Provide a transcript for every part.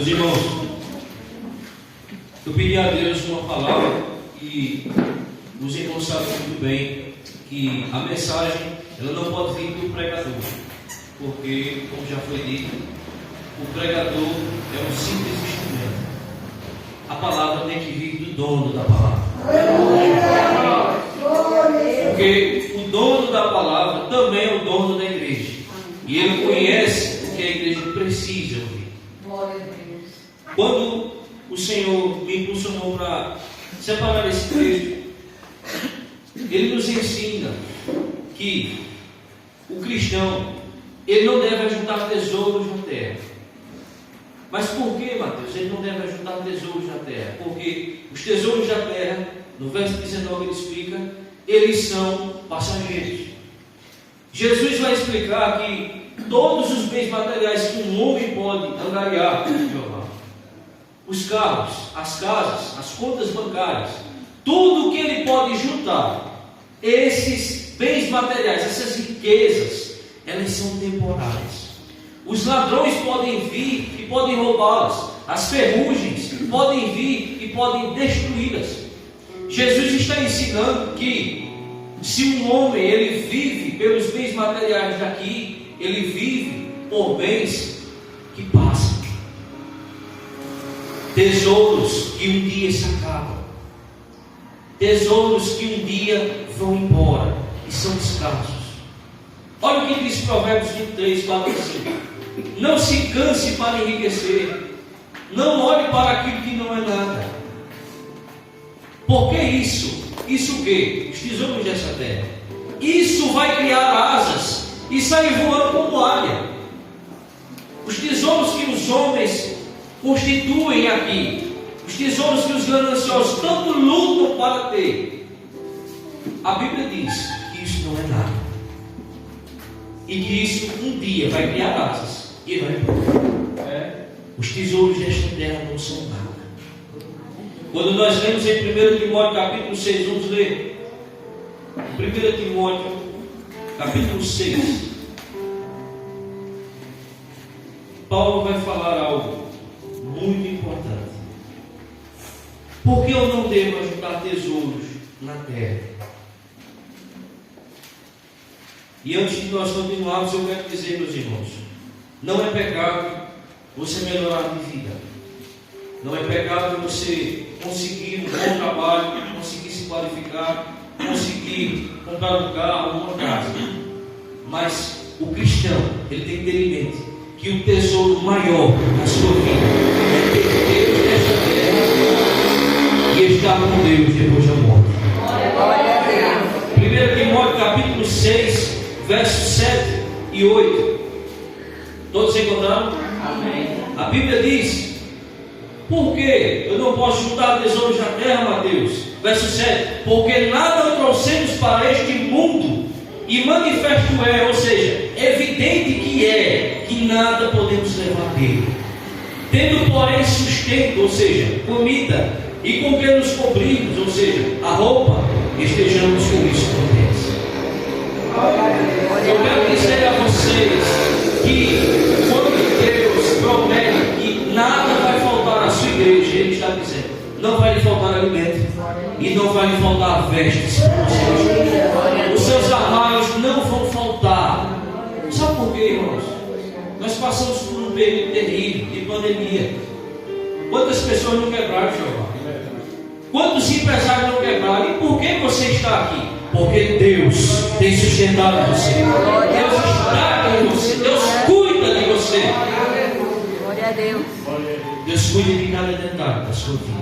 Meus irmãos, eu pedi a Deus uma palavra e os irmãos sabem muito bem que a mensagem ela não pode vir do pregador, porque, como já foi dito, o pregador é um simples instrumento. A palavra tem que vir do dono da palavra. Porque o dono da palavra também é o dono da igreja. E ele conhece o que a igreja precisa ouvir. Quando o Senhor me impulsionou para separar esse texto, ele nos ensina que o cristão ele não deve ajuntar tesouros na terra. Mas por que, Mateus? Ele não deve ajuntar tesouros na terra? Porque os tesouros da terra, no verso 19 ele explica, eles são passageiros. Jesus vai explicar que todos os bens materiais que um homem pode angariar, os carros, as casas, as contas bancárias, tudo que ele pode juntar, esses bens materiais, essas riquezas, elas são temporárias. Os ladrões podem vir e podem roubá-las. As ferrugens podem vir e podem destruí-las. Jesus está ensinando que se um homem ele vive pelos bens materiais daqui, ele vive por bens que passam. Tesouros que um dia se acabam. Tesouros que um dia vão embora e são escassos. Olha o que diz Provérbios 23, 4 e 5. Não se canse para enriquecer. Não olhe para aquilo que não é nada. Por que isso? Isso o quê? Os tesouros dessa terra. Isso vai criar asas e sair voando como águia. Os tesouros que os homens constituem aqui, os tesouros que os gananciosos tanto lutam para ter, a Bíblia diz que isso não é nada. E que isso um dia vai criar asas e vai embora. Os tesouros desta terra não são nada. Quando nós lemos em 1 Timóteo capítulo 6, vamos ler 1 Timóteo capítulo 6. Paulo vai falar algo muito importante. Por que eu não devo ajuntar tesouros na terra? E antes de nós continuarmos, eu quero dizer, meus irmãos, não é pecado você melhorar de vida. Não é pecado você conseguir um bom trabalho, conseguir se qualificar, conseguir comprar um carro, uma casa. Mas o cristão, ele tem que ter em mente que o tesouro maior da sua vida é ter Deus nesta terra e estar com Deus depois da morte. 1 Timóteo capítulo 6, versos 7 e 8. Todos encontraram? Amém. A Bíblia diz: por que eu não posso juntar tesouros na terra, Mateus? Verso 7: porque nada trouxemos para este mundo, e manifesto é, ou seja, evidente que é, que nada podemos levar dele. Tendo, porém, sustento, ou seja, comida, e com que nos cobrimos, ou seja, a roupa, estejamos com isso contentes. Eu quero dizer a vocês que quando Deus promete que nada vai faltar à sua igreja, Ele está dizendo: não vai lhe faltar alimento e não vai lhe faltar vestes. Os seus armários não vão faltar. Sabe por quê, irmãos? Nós passamos por um período terrível de pandemia. Quantas pessoas não quebraram, Jeová? Quantos empresários não quebraram? E por que você está aqui? Porque Deus tem sustentado você. Deus está com você. Deus cuida de você. Glória a Deus. Deus cuida de cada detalhe da sua vida.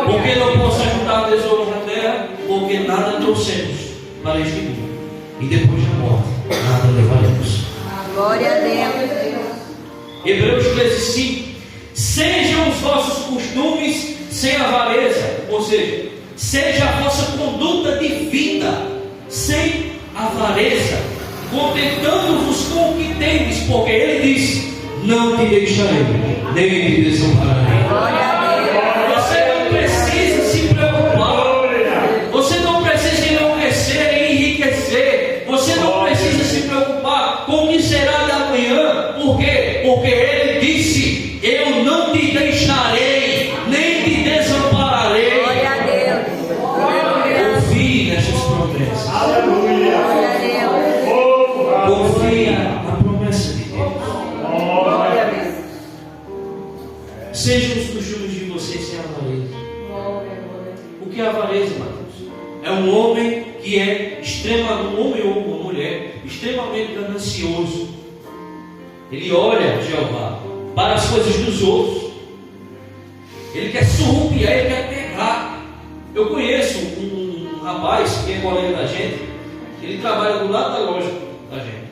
Porque não posso ajuntar tesouros na terra? Porque nada trouxemos para este mundo. E depois da morte, nada levaremos. Glória a Deus. Hebreus 13:5. Sejam os vossos costumes sem avareza, ou seja, seja a vossa conduta de vida sem avareza, contentando-vos com o que tendes, porque Ele disse: não te deixarei, nem te desampararei. Glória a Deus. Você não precisa se preocupar, você não precisa enlouquecer e enriquecer, você não precisa se preocupar com o que será de amanhã. Por quê? Porque Ele disse: eu não sejam os costumes de vocês sem avareza. O que é avareza, Mateus? É um homem que é extremamente, um homem ou uma mulher, extremamente ganancioso. Ele olha, Jeová, para as coisas dos outros. Ele quer surrupiar, ele quer pegar. Eu conheço um rapaz que é colega da gente. Ele trabalha do lado da loja da gente.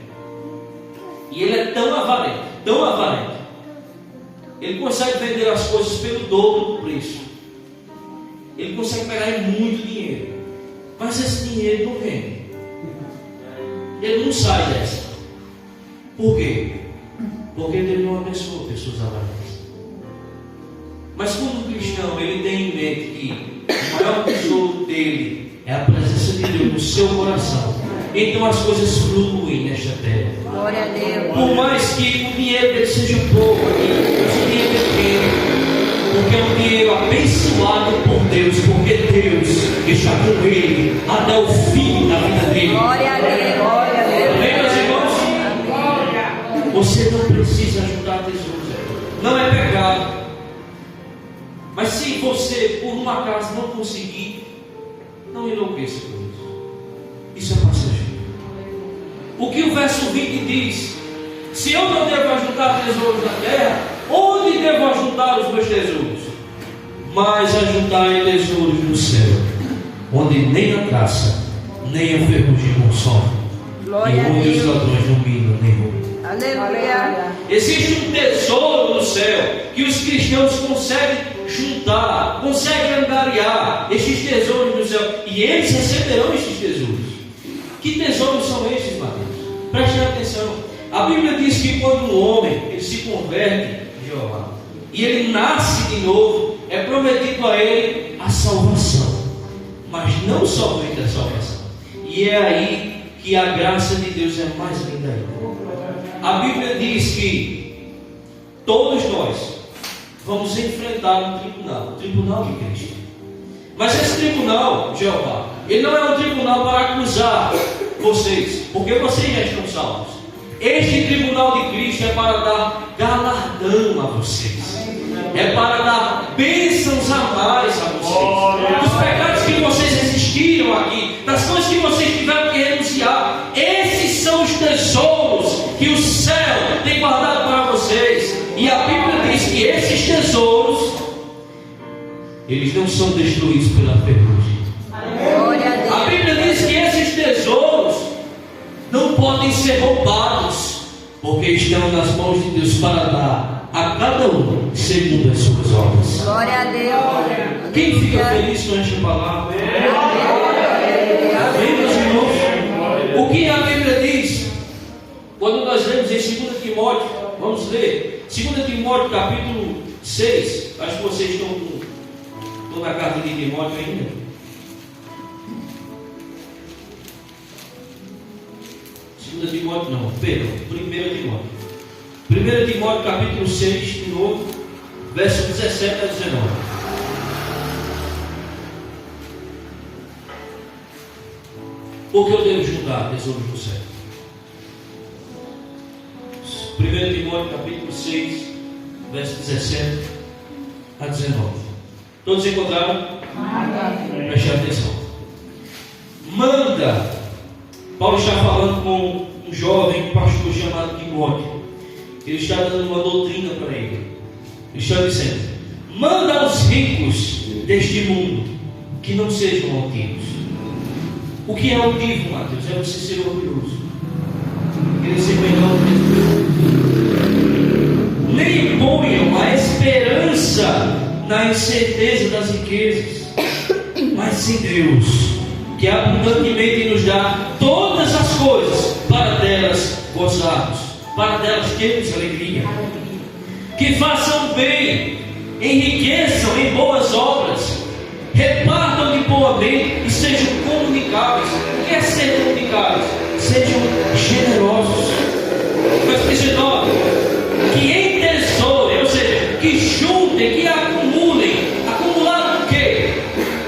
E ele é tão avarento, tão avarento. Ele consegue vender as coisas pelo dobro do preço. Ele consegue pegar muito dinheiro. Mas esse dinheiro não rende. Ele não sai dessa. Por quê? Porque Deus não abençoa pessoas avarentas. Mas quando o cristão ele tem em mente que o maior tesouro dele é a presença de Deus no seu coração, então as coisas fluem nesta terra. Glória a Deus. Por mais que o dinheiro dele seja pouco aqui, o dinheiro é pequeno, porque é um dinheiro abençoado por Deus, porque Deus está com ele até o fim da vida dele. Glória a Deus. Glória a Deus. Amém, meus irmãos? Você não precisa juntar tesouros. Não é pecado. Mas se você, por um acaso, não conseguir, não enlouqueça com isso. Isso é passageiro. O que o verso 20 diz? Se eu não devo ajuntar tesouros na terra, onde devo ajuntar os meus tesouros? Mas ajuntai tesouros no céu, onde nem a traça, nem a ferrugem consome, e onde os ladrões não minam nem roubam. Aleluia. Existe um tesouro no céu que os cristãos conseguem juntar, conseguem angariar estes tesouros no céu, e eles receberão estes tesouros. Que tesouros são estes, Mateus? Prestem atenção. A Bíblia diz que quando um homem ele se converte, Jeová, e ele nasce de novo, é prometido a ele a salvação, mas não somente a salvação. E é aí que a graça de Deus é mais linda ainda. A Bíblia diz que todos nós vamos enfrentar um tribunal, o tribunal de Cristo. Mas esse tribunal, Jeová, ele não é um tribunal para acusar vocês, porque vocês já estão salvos. Este tribunal de Cristo é para dar galardão a vocês, é para dar bênçãos a mais a vocês. Dos pecados que vocês resistiram aqui, das coisas que vocês tiveram que renunciar, esses são os tesouros que o céu tem guardado para vocês. E a Bíblia diz que esses tesouros, eles não são destruídos pela ferrugem. A Bíblia diz que esses tesouros não podem ser roubados, porque estão nas mãos de Deus para dar a cada um segundo as suas obras. Glória a Deus. Quem fica feliz com esta palavra? Amém, meus irmãos? O que a Bíblia diz? Quando nós lemos em 2 Timóteo, vamos ler 2 Timóteo capítulo 6. Acho que vocês estão na carta de Timóteo ainda. 2 Timóteo não, perdão, 1 Timóteo. 1 Timóteo capítulo 6, de novo, verso 17 a 19. Porque eu devo juntar tesouros no céu. 1 Timóteo capítulo 6, verso 17 a 19. Todos encontraram? Preste atenção. Manda. Paulo está falando com um jovem pastor chamado Timóteo. Ele está dando uma doutrina para ele. Ele está dizendo: manda aos ricos deste mundo que não sejam altivos. O que é altivo, Mateus? É você ser orgulhoso, querer ser melhor que Deus. Nem ponham a esperança na incerteza das riquezas, mas em Deus, que abundantemente nos dá todas as coisas para delas gozarmos, para delas termos alegria. Que façam bem, enriqueçam em boas obras, repartam de boa bem e sejam comunicáveis. O que é ser comunicáveis? Sejam generosos. Verso 19: que entesourem, ou seja, que juntem, que acumulem. Acumular o quê?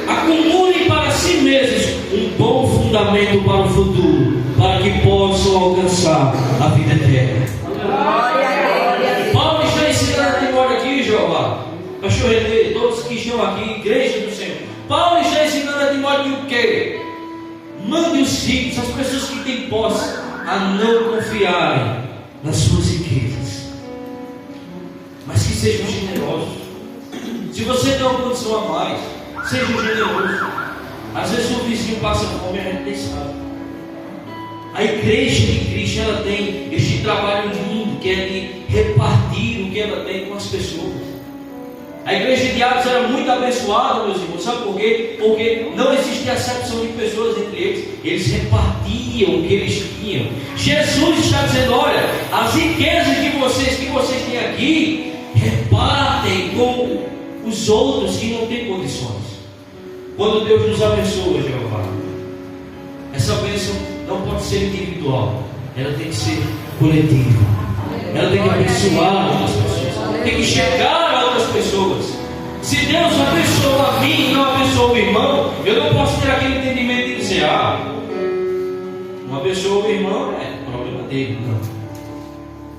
Acumulem para si mesmos um bom fundamento para o futuro, para que possam alcançar a vida eterna. Paulo está ensinando Timóteo aqui, Jeová, Pastor René, todos que estão aqui, igreja do Senhor. Paulo está ensinando a Timóteo o quê? Mande os ricos, as pessoas que têm posse, a não confiarem nas suas riquezas, mas que sejam generosos. Se você tem uma condição a mais, seja generoso. Às vezes o vizinho passa fome e a gente nem sabe. A igreja de Cristo, ela tem este trabalho lindo, que é de repartir o que ela tem com as pessoas. A igreja de Atos era muito abençoada, meus irmãos. Sabe por quê? Porque não existia acepção de pessoas entre eles. Eles repartiam o que eles tinham. Jesus está dizendo: olha, as riquezas que vocês têm aqui, repartem com os outros que não têm condições. Quando Deus nos abençoa, Jeová, essa bênção não pode ser individual, ela tem que ser coletiva. Ela tem que abençoar outras pessoas, tem que chegar a outras pessoas. Se Deus abençoou a mim e não abençoou o irmão, eu não posso ter aquele entendimento de dizer: não abençoou o irmão, é problema dele. Não.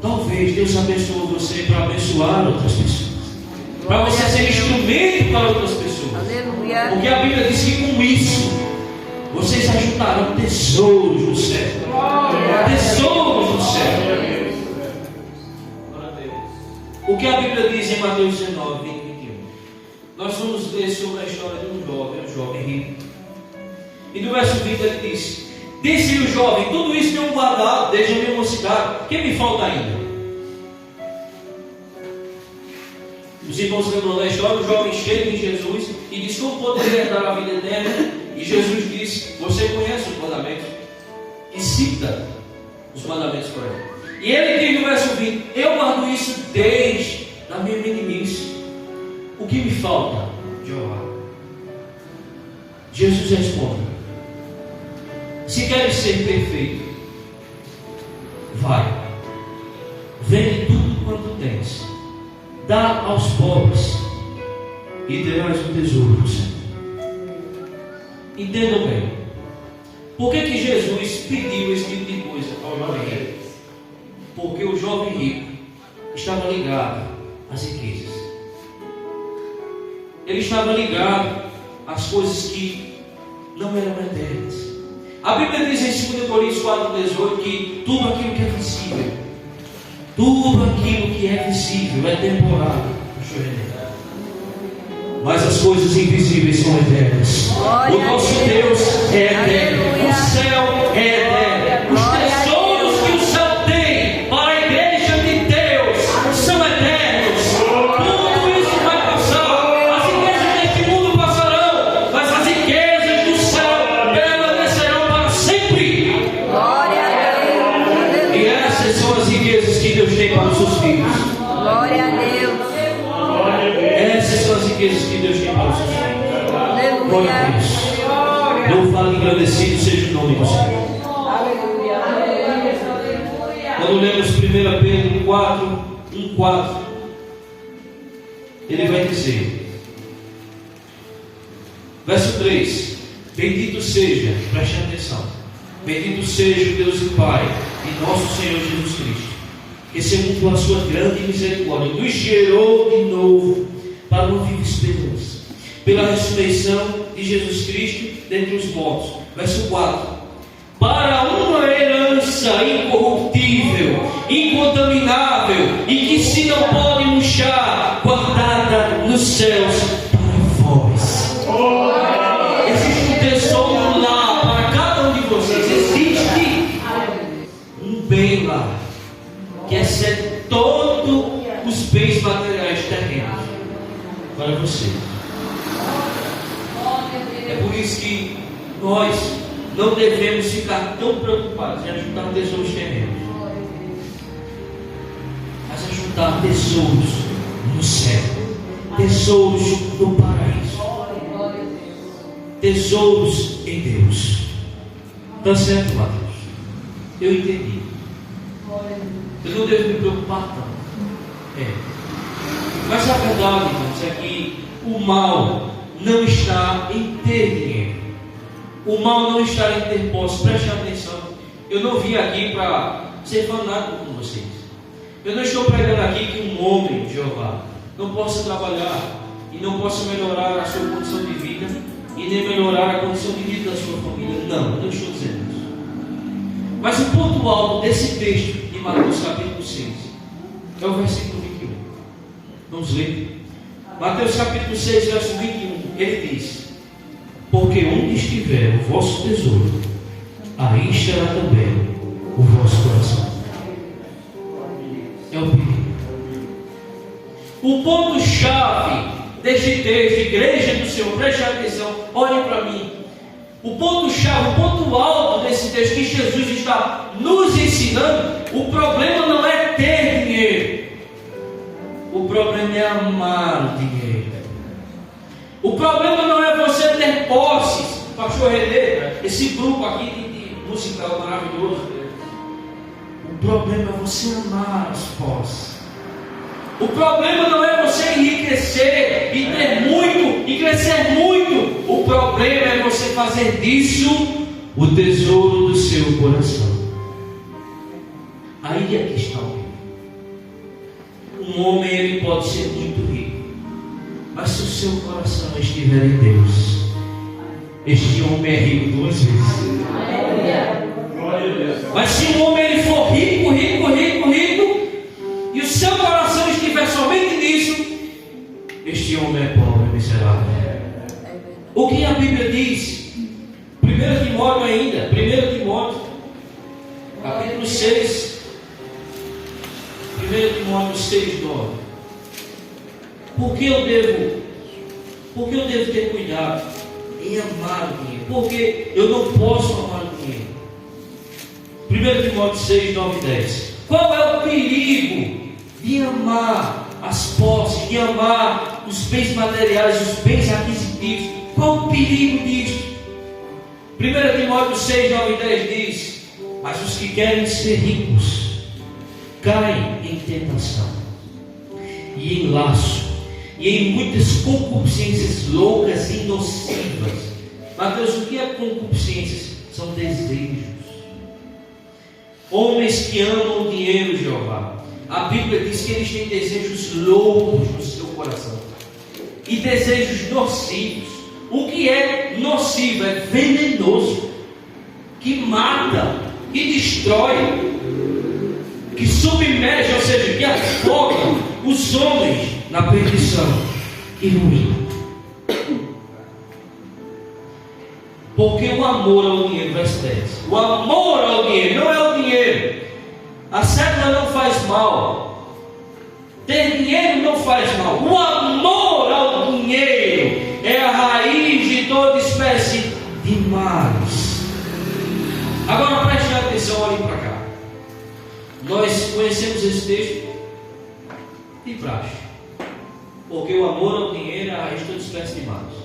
Talvez Deus abençoou você para abençoar outras pessoas, para você ser instrumento para outras pessoas. Porque a Bíblia diz que com isso vocês ajuntarão tesouros no céu. Tesouros no céu. O que a Bíblia diz em Mateus 19, 20 e 21? Nós vamos ler sobre a história de um jovem rico. E no verso 20 ele diz: disse-lhe o jovem: tudo isso tenho guardado desde a minha mocidade, o que me falta ainda? Os irmãos lembram da história, o jovem chega em Jesus e diz: como poderia herdar a vida eterna? E Jesus diz: você conhece os mandamentos? E cita os mandamentos para ele. E ele diz no verso 20: eu guardo isso desde a minha meninice. O que me falta, Jeová? Jesus responde: se queres ser perfeito, vai, vende tudo quanto tens, dá aos pobres e terás um tesouro no céu. Entendam bem, por que Jesus pediu esse tipo de coisa ao jovem rico? Porque o jovem rico estava ligado às riquezas. Ele estava ligado às coisas que não eram eternas. A Bíblia diz em 2 Coríntios 4,18 que tudo aquilo que é visível, tudo aquilo que é visível é temporário, mas as coisas invisíveis são eternas. O nosso Deus é eterno, o céu é eterno, os tesouros que o céu tem para a igreja de Deus são eternos. Tudo isso vai passar, as riquezas deste mundo passarão, mas as riquezas do céu permanecerão para sempre. E essas são as riquezas que Deus tem para os seus filhos. Glória a Deus. Essas são as riquezas que Deus tem para os seus filhos. Glória a Deus. Louvado e agradecido seja o nome do Senhor. Quando lemos 1 Pedro 4, 1,4, ele vai dizer, verso 3: bendito seja, preste atenção, bendito seja o Deus e Pai de nosso Senhor Jesus Cristo, que segundo a sua grande misericórdia nos gerou de novo para uma viva esperança, pela ressurreição de Jesus Cristo dentre os mortos. Verso 4: para uma herança incorruptível, incontaminável e que se não pode murchar, guardada nos céus para vós. Existe um tesouro lá para cada um de vocês. Existe um bem lá que excede todos os bens materiais terrenos para você. É por isso que nós não devemos ficar tão preocupados em ajuntar tesouros terrenos, mas ajuntar tesouros no céu, tesouros no paraíso, tesouros em Deus. Está certo, Mateus? Eu entendi. Eu não devo me preocupar tanto. Mas a verdade, irmãos, é que o mal não está em ter dinheiro. O mal não está em ter posse. Preste atenção. Eu não vim aqui para ser fanático com vocês. Eu não estou pregando aqui que um homem, Jeová, não possa trabalhar e não possa melhorar a sua condição de vida e nem melhorar a condição de vida da sua família. Não, não estou dizendo isso. Mas o ponto alto desse texto de Mateus capítulo 6 é o versículo 21. Vamos ler. Mateus capítulo 6, verso 21. Ele diz: porque onde estiver o vosso tesouro, aí estará também o vosso coração. É o perigo. O ponto-chave deste texto, igreja do Senhor, preste atenção, olhem para mim. O ponto-chave, o ponto alto desse texto que Jesus está nos ensinando, o problema não é ter dinheiro. O problema é amar o dinheiro. O problema não é você ter posses. Pastor René, esse grupo aqui de musical maravilhoso. O problema é você amar as posses. O problema não é você enriquecer e ter muito e crescer muito. O problema é você fazer disso o tesouro do seu coração. Aí é que está o rico. Um homem, ele pode ser muito rico, mas se o seu coração estiver em Deus, este homem é rico 2 vezes. Mas se um homem ele for rico, e o seu coração estiver somente nisso, este homem é pobre, miserável. O que a Bíblia diz? 1 Timóteo ainda, 1 Timóteo capítulo 6, 1 Timóteo 6, 9. Por que eu devo ter cuidado em amar o dinheiro? Porque eu não posso amar o dinheiro. 1 Timóteo 6, 9 e 10. Qual é o perigo de amar as posses, de amar os bens materiais, os bens aquisitivos? Qual o perigo disso? 1 Timóteo 6, 9 e 10 diz: mas os que querem ser ricos caem em tentação e em laço e em muitas concupiscências loucas e nocivas. Mateus, o que é concupiscências? São desejos. Homens que amam o dinheiro, Jeová. A Bíblia diz que eles têm desejos loucos no seu coração e desejos nocivos. O que é nocivo? É venenoso, que mata, que destrói, que submerge, ou seja, que afoga os homens na perdição e ruína. Porque o amor ao dinheiro, verso 10, o amor ao dinheiro, não é o dinheiro. A cédula não faz mal, ter dinheiro não faz mal. O amor ao dinheiro é a raiz de toda espécie de males. Agora preste atenção, olhem para cá. Nós conhecemos esse texto de praxe, porque o amor ao dinheiro é a raiz de toda espécie de males.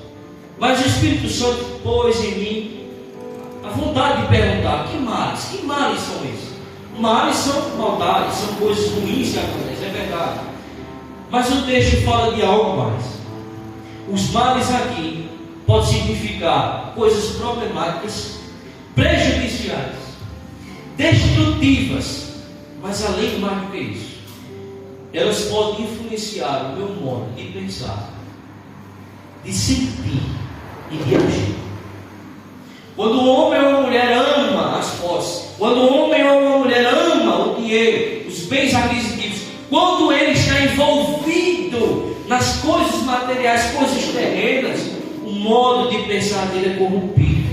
Mas o Espírito Santo pôs em mim a vontade de perguntar: que males? Que males são esses? Males são maldades, são coisas ruins que acontecem, é verdade. Mas o texto fala de algo mais. Os males aqui podem significar coisas problemáticas, prejudiciais, destrutivas, mas além de mais do que isso, elas podem influenciar o meu modo de pensar, de sentir e de agir. Quando um homem ou uma mulher ama as posses, quando um homem ou uma mulher ama o dinheiro, os bens aquisitivos, quando ele está envolvido nas coisas materiais, coisas terrenas, o modo de pensar dele é corrompido.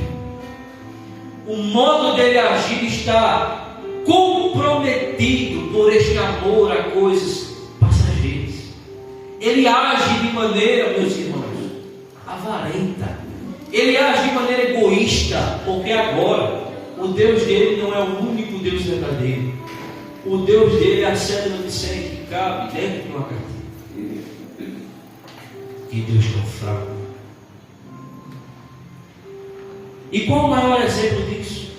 O modo dele agir está comprometido por este amor a coisas passageiras. Ele age de maneira, meus irmãos, avarenta. Ele age de maneira egoísta, porque agora o Deus dele não é o único Deus verdadeiro. O Deus dele é a cédula de sangue que cabe dentro de uma carteira. Que Deus tão fraco. E qual o maior exemplo disso?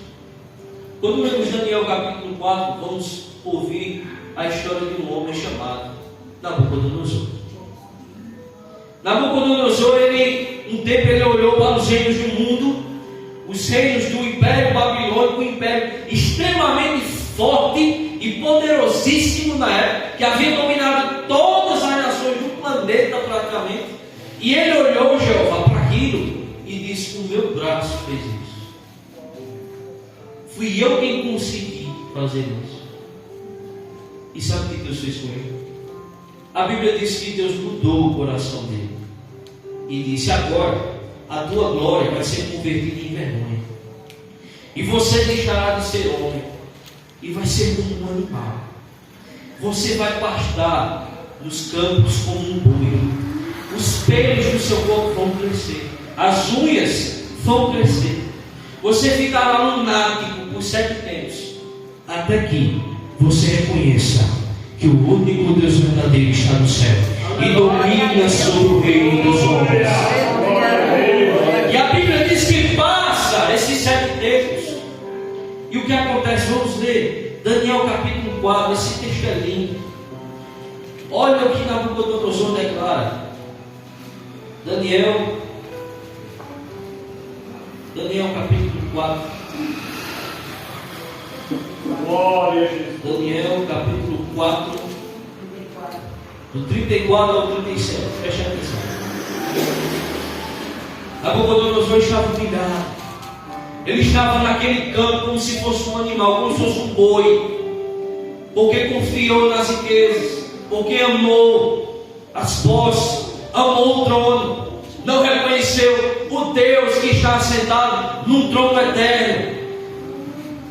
Quando lemos Daniel capítulo 4, vamos ouvir a história de um homem chamado Nabucodonosor. Nabucodonosor, um tempo ele olhou para os reinos do mundo, os reinos do Império Babilônico, um império extremamente forte e poderosíssimo na época, que havia dominado todas as nações do planeta. E ele olhou Jeová para aquilo e disse: o meu braço fez isso. Fui eu quem consegui fazer isso. E sabe o que Deus fez com ele? A Bíblia diz que Deus mudou o coração dele e disse: agora a tua glória vai ser convertida em vergonha, e você deixará de ser homem e vai ser como um animal. Você vai pastar nos campos como um boi. Os pelos do seu corpo vão crescer, as unhas vão crescer. Você ficará lunático por 7 tempos, até que você reconheça que o único Deus verdadeiro está no céu e domina sobre o reino dos homens. E a Bíblia diz que passa esses 7 tempos. E o que acontece? Vamos ler Daniel capítulo 4. Esse texto é lindo. Olha o que Nabucodonosor declara. Daniel capítulo 4. Glória a Jesus. Daniel capítulo 4, do 34 ao 37. Fecha a atenção. Nabucodonosor estava humilhado. Ele estava naquele campo como se fosse um animal, como se fosse um boi, porque confiou nas riquezas, porque amou as posses, amou o trono, não reconheceu o Deus que está sentado num trono eterno.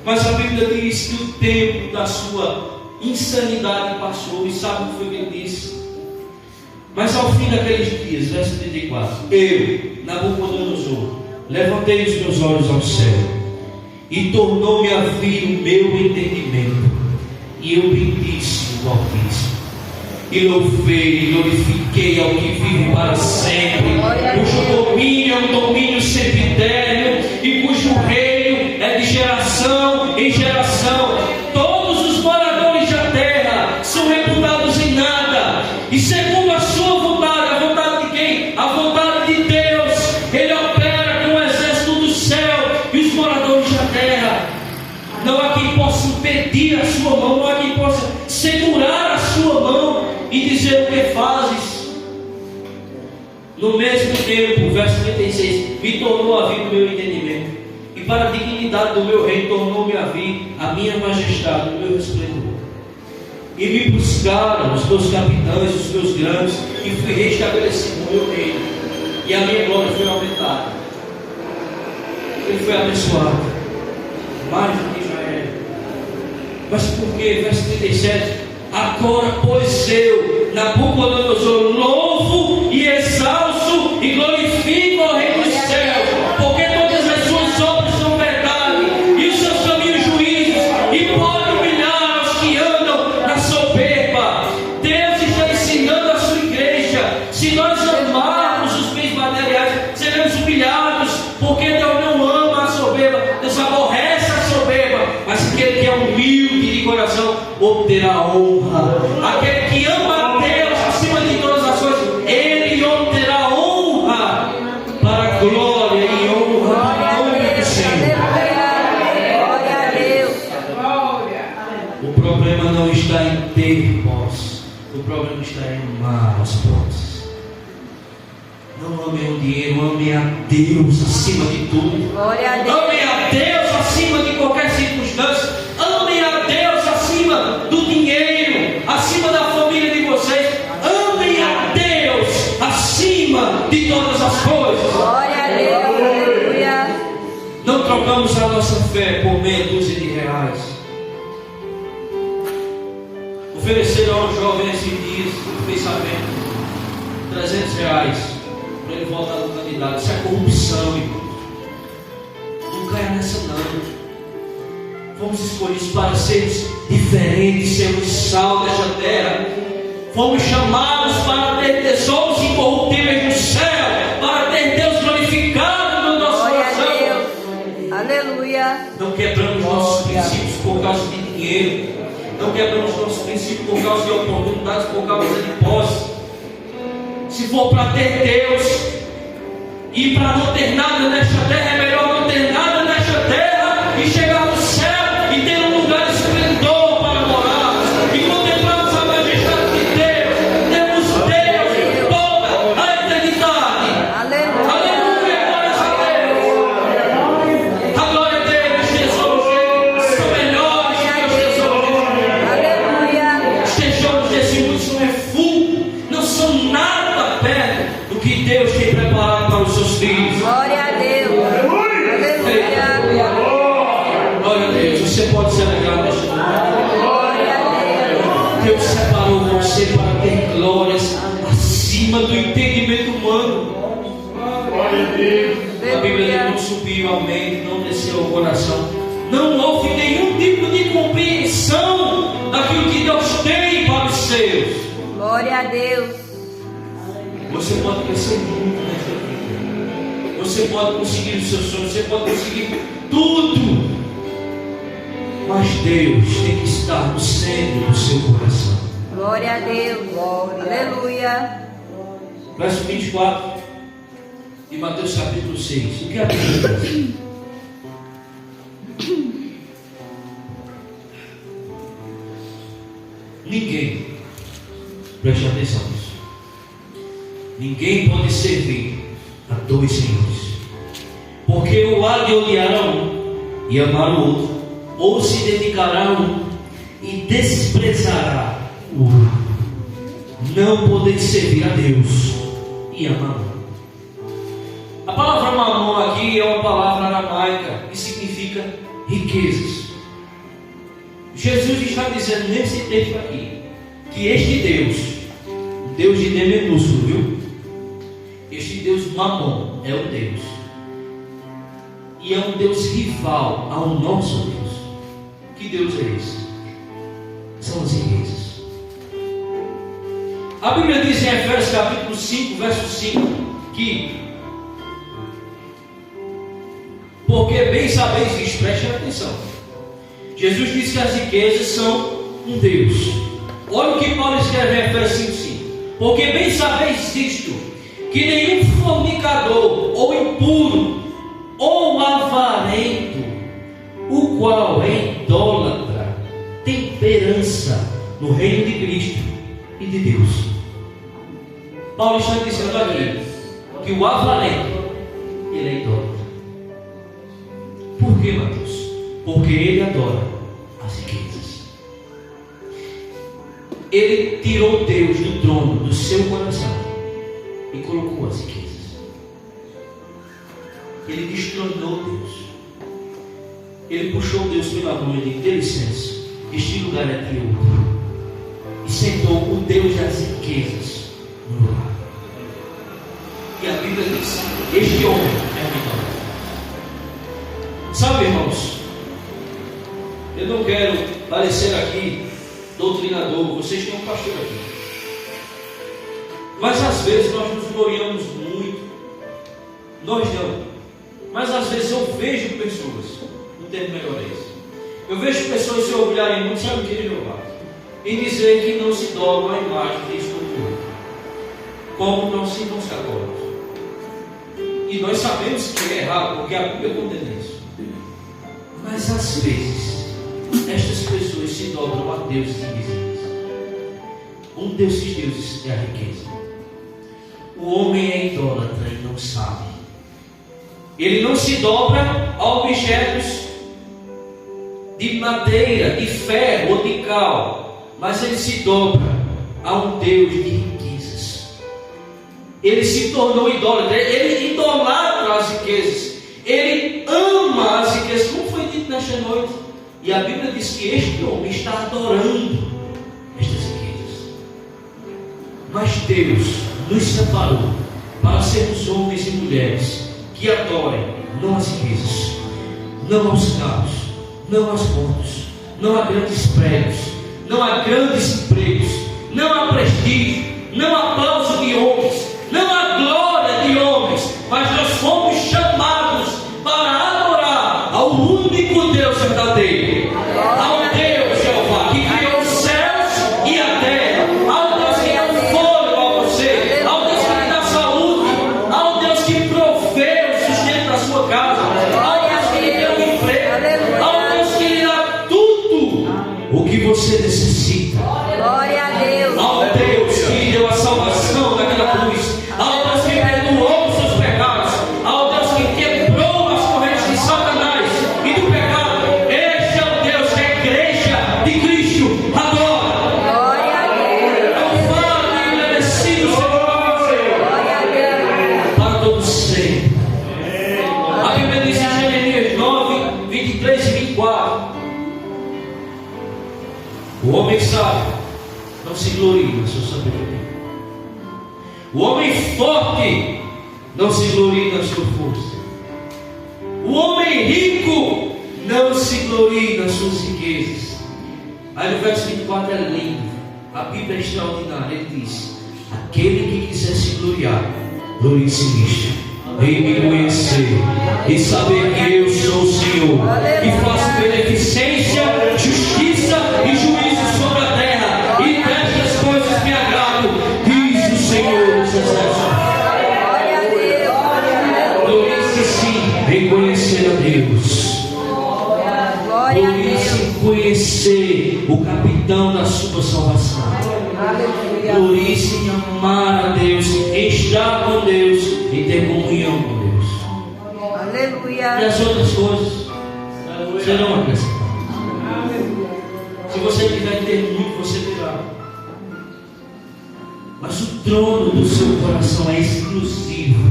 Mas a Bíblia diz que o tempo da sua insanidade passou. E sabe o que foi que ele disse? Mas ao fim daqueles dias, verso 34, eu, Nabucodonosor, levantei os meus olhos ao céu, e tornou-me a vir o meu entendimento, e eu bendisse o Altíssimo, e louvei e glorifiquei ao que vive para sempre, cujo domínio é um domínio sempiterno, e cujo reino é de geração em geração. Todos os moradores da terra são reputados em nada, e segundo a sua vontade, a vontade de quem? A vontade de Deus, Ele opera com o exército do céu e os moradores da terra. Não há quem possa impedir a sua mão, não há quem possa segurar a sua mão e dizer: o que fazes? No mesmo tempo, verso 36, me tornou a vir o meu entendimento, e para a dignidade do meu reino tornou-me a vir a minha majestade, o meu resplendor. E me buscaram os meus capitães, os meus grandes, e fui restabelecido no meu reino, e a minha glória foi aumentada. Ele foi abençoado mais do que Israel. Mas por quê? Verso 37, agora pois eu, Nabucodonosor, louvo e exalço e glorifico ao Rei dos céus, porque todas as suas obras são verdade e os seus caminhos juízos, e pode humilhar os que andam na soberba. Deus está ensinando a sua igreja: se nós amarmos os bens materiais, seremos humilhados, porque Deus não ama a soberba, Deus aborrece a soberba, mas aquele que é humilde de coração obterá honra. Aquele que ama a Deus acima de todas as coisas, ele obterá honra para a glória e honra do nome do Senhor. Glória a Deus. O problema não está em ter posse, o problema está em amar as posses. Não amem o dinheiro, amem a Deus acima de tudo. Glória a Deus. Amem a Deus acima de qualquer circunstância. Amem a Deus acima do dinheiro, acima da família de vocês. Amem a Deus acima de todas as coisas. Glória a Deus. Aleluia. Não trocamos a nossa fé por meia dúzia de reais. Ofereceram ao jovem esses dias, fiquei sabendo, 300 reais para ele voltar no candidato. Isso é corrupção, irmão. Não caia nessa não. Fomos escolhidos para sermos diferentes, sermos sal desta terra. Fomos chamados para ter tesouros incorruptíveis no céu, para ter Deus glorificado no nosso Glória a coração. Deus. Aleluia. Não quebramos nossos princípios por causa de dinheiro. Não quebramos nossos princípios por causa de oportunidades, por causa de posse. Se for para ter Deus e para não ter nada nesta terra, é melhor não ter nada nesta terra e chegar no céu e ter um lugar de esplendor para morar e contemplarmos a majestade de Deus. Temos Deus toda a eternidade. Deus tem preparado para os seus filhos. Glória a Deus. Aleluia. Glória a Deus. Você pode se alegrar nesta noite. Glória a Deus. Deus separou você para ter glórias acima do entendimento humano. Glória a Deus. A Bíblia não subiu ao mente, não desceu ao coração. Não houve nenhum tipo de compreensão daquilo que Deus tem para os seus. Glória a Deus. Você pode crescer muito nessa vida. Você pode conseguir os seus sonhos. Você pode conseguir tudo. Mas Deus tem que estar no centro do seu coração. Glória a Deus. Aleluia. Verso 24 de Mateus capítulo 6. O que a Bíblia diz? Ninguém, preste atenção nisso, ninguém pode servir a dois senhores, porque ou há de odiar a um e amar o outro, ou se dedicará a um e desprezará o outro. Não podeis servir a Deus e a Mamon. A palavra Mamon aqui é uma palavra aramaica que significa riquezas. Jesus está dizendo nesse texto aqui que este Deus, Deus de D minúsculo, viu? Este Deus Mamon é o Deus, e é um Deus rival ao nosso Deus. Que Deus é esse? São as riquezas. A Bíblia diz em Efésios capítulo 5, verso 5, que porque bem sabeis isto, prestem atenção. Jesus disse que as riquezas são um Deus. Olha o que Paulo escreve em Efésios 5:5. Porque bem sabeis isto, que nenhum fornicador, ou impuro, ou avarento, o qual é idólatra, tem herança no reino de Cristo e de Deus. Paulo está dizendo aqui que o avarento, ele é idólatra. Por que, Mateus? Porque ele adora as riquezas. Ele tirou Deus do trono do seu coração e colocou as riquezas. Ele destronou Deus. Ele puxou Deus pela mão e disse: dê licença, este lugar é teu. E sentou o Deus das riquezas no lugar. E a Bíblia diz: este homem é um idólatra. Sabe, irmãos, eu não quero parecer aqui doutrinador, vocês têm um pastor aqui, mas às vezes nós nos gloriamos muito, nós não, mas às vezes eu vejo pessoas, no termo melhor é esse, eu vejo pessoas se orgulharem muito, sabe o que é Jeová? E dizer que não se dobram a imagem de escultura, como não se católicos. E nós sabemos que é errado, porque a Bíblia condena isso. Mas às vezes, estas pessoas se dobram a deuses invisíveis. Um desses deuses é a riqueza. O homem é idólatra e não sabe. Ele não se dobra a objetos de madeira, de ferro ou de cal, mas ele se dobra a um Deus de riquezas. Ele se tornou idólatra, ele idolatra as riquezas. Ele ama as riquezas, como foi dito nesta noite. E a Bíblia diz que este homem está adorando estas riquezas. Mas Deus nos separou para sermos homens e mulheres que adorem não as riquezas, não aos carros, não aos pontos, não a grandes prédios, não a grandes empregos, não a prestígio, não a aplauso de homens, não a glória de homens, mas nós fomos chamados para adorar ao único Deus verdadeiro, ao Deus Jeová, que criou os céus e a terra, ao Deus que dá fôlego a você, ao Deus que lhe dá saúde, ao Deus que provê o sustento da sua casa, ao Deus que lhe deu emprego, ao Deus que lhe dá tudo o que você necessita, Glória a Deus. ao Deus que lhe deu a salvação daquela se glorie na sua sabedoria. O homem forte não se glorie na sua força. O homem rico não se glorie nas suas riquezas. Aí no verso 24 é lindo. A Bíblia é extraordinária. Ele diz: aquele que quiser se gloriar, glorie-se nisto, em me conhecer e saber que eu sou o Senhor, que faço beneficência, justiça e juízo sobre a terra, e destas coisas me agrado, diz o Senhor dos Exércitos. Glorie-se sim em conhecer a Deus. Glória-se em conhecer o capitão da sua salvação. Glória-se em amar a Deus, em estar com Deus, em ter comunhão com Deus. Aleluia. E as outras coisas serão acrescentadas. Se você quiser ter muito, você terá. Mas o trono do seu coração é exclusivo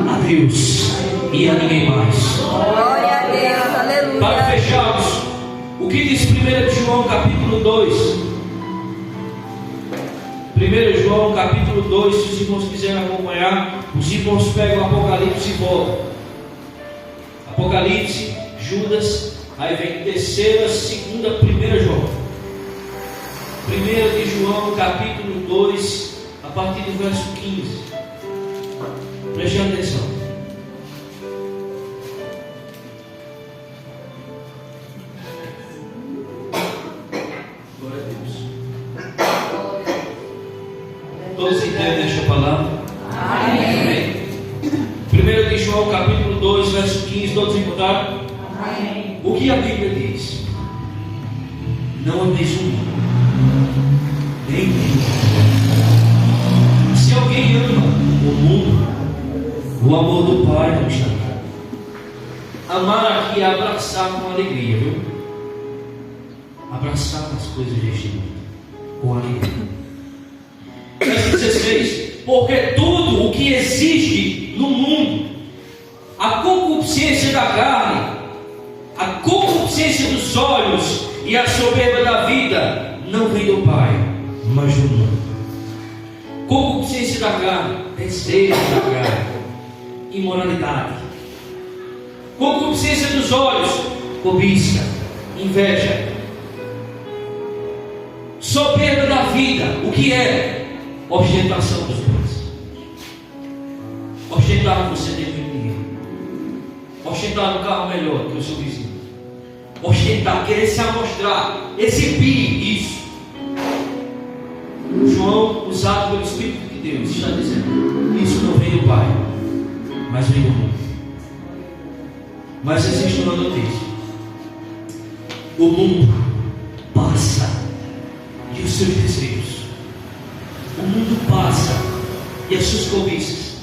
a Deus e a ninguém mais. Glória a Deus. Aleluia. Para fecharmos, o que diz 1 João capítulo 2? 1 João capítulo 2, se os irmãos quiserem acompanhar, os irmãos pegam Apocalipse e voltam. Apocalipse, Judas, aí vem terceira, segunda, 1 João. 1 de João capítulo 2, a partir do verso 15. Preste atenção. Todos entendem esta palavra? Amém. 1 de João capítulo 2, verso 15, todos encontraram? Amém. O que a Bíblia diz? Não ameis o mundo, nem o mundo. Se alguém ama o mundo, o amor do Pai não está. Amar aqui é abraçar com alegria, viu? Abraçar as coisas deste mundo com alegria. Verso 16: porque tudo o que existe no mundo, a concupiscência da carne, a concupiscência dos olhos e a soberba da vida, não vem do Pai, mas do mundo. Concupiscência da carne, desejo da carne, imoralidade. Concupiscência dos olhos, cobiça, inveja. Soberba da vida, o que é? Ostentação dos bens. Ostentar que você deve dinheiro. Ostentar um carro melhor que o seu vizinho. Ostentar, querer se amostrar, exibir isso. João, usado pelo Espírito de Deus, está dizendo: isso não vem do Pai, mas vem do mundo. Mas existe uma notícia: o mundo passa e os seus desejos. O mundo passa e as suas cobiças.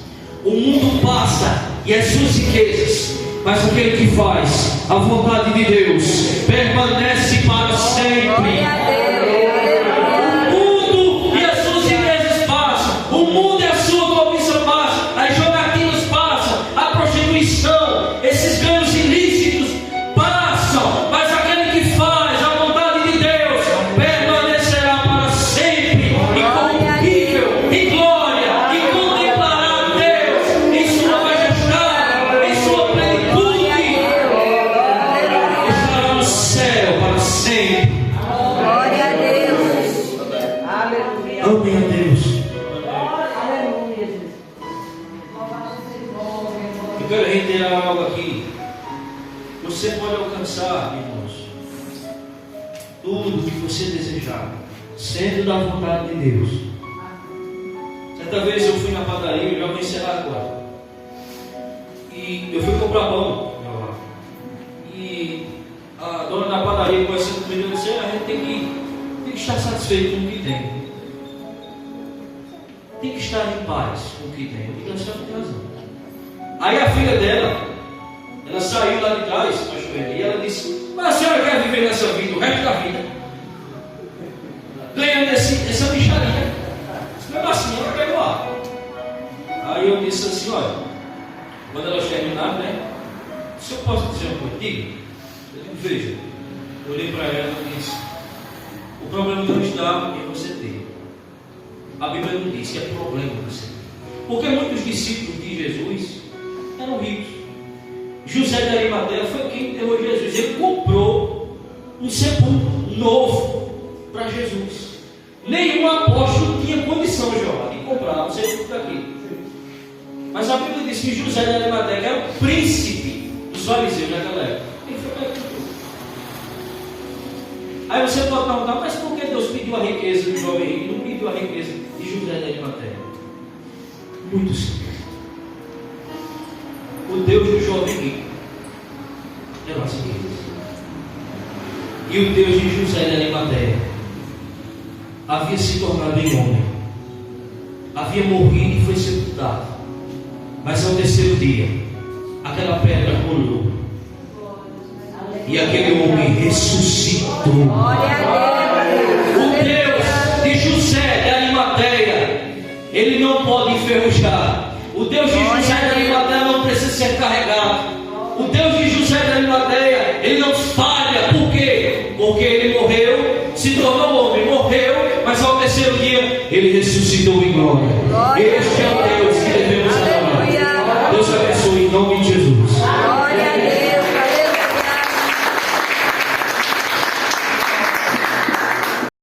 O mundo passa e as suas riquezas. Mas aquele que faz a vontade de Deus permanece para sempre. Glória a Deus. O mundo e as suas riquezas passam. O mundo e a sua cobiça passam. As jogatinas passam. A prostituição, esses ganhos ilícitos passam. Mas aquele que faz a vontade de Deus permanecerá para sempre. Incorruptível, em glória, e contemplará Deus em sua majestade, em sua plenitude. Estará no céu para sempre. Glória a Deus. Amém a Deus. Eu quero reiterar algo aqui. Você pode alcançar, irmãos, tudo o que você desejar, sendo da vontade de Deus. Certa vez eu fui na padaria, eu já vou encerrar agora. E eu fui comprar pão. E a dona da padaria, conversando comigo, eu disse: a gente tem que estar satisfeito com o que tem. Tem que estar em paz com o que tem. Eu digo: a senhora tem razão. Aí a filha dela, ela saiu lá de trás, e ela disse: mas a senhora quer viver nessa vida o resto da vida, ganhando essa micharia? Mesmo assim, ela quer voar. Aí eu disse assim: olha, quando elas terminaram, né? Se eu posso dizer uma coisa, diga. Eu digo: veja, eu olhei para ela e disse: o problema não está em você ter. A Bíblia não diz que é problema do Senhor. Porque muitos discípulos de Jesus eram ricos. José de Arimateia foi quem enterrou Jesus. Ele comprou um sepulcro novo para Jesus. Nenhum apóstolo tinha condição, Jeová, de comprar um sepulcro daqui. Mas a Bíblia diz que José de Arimateia, que era o príncipe dos fariseus naquela época, ele foi para aqui. Aí você pode perguntar, mas por que Deus pediu a riqueza do jovem rico e não pediu a riqueza de José de Arimateia? Muito simples. O Deus do jovem rico é nossa riqueza. E o Deus de José de Arimateia havia se tornado em homem, havia morrido e foi sepultado. Mas ao terceiro dia, aquela pedra rolou e aquele homem ressuscitou. O Deus de José de Arimateia, ele não pode enferrujar. O Deus de José de Arimateia não precisa ser carregado. O Deus de José de Arimateia, ele não falha. Por quê? Porque ele morreu, se tornou homem, morreu, mas ao terceiro dia ele ressuscitou em glória. Este é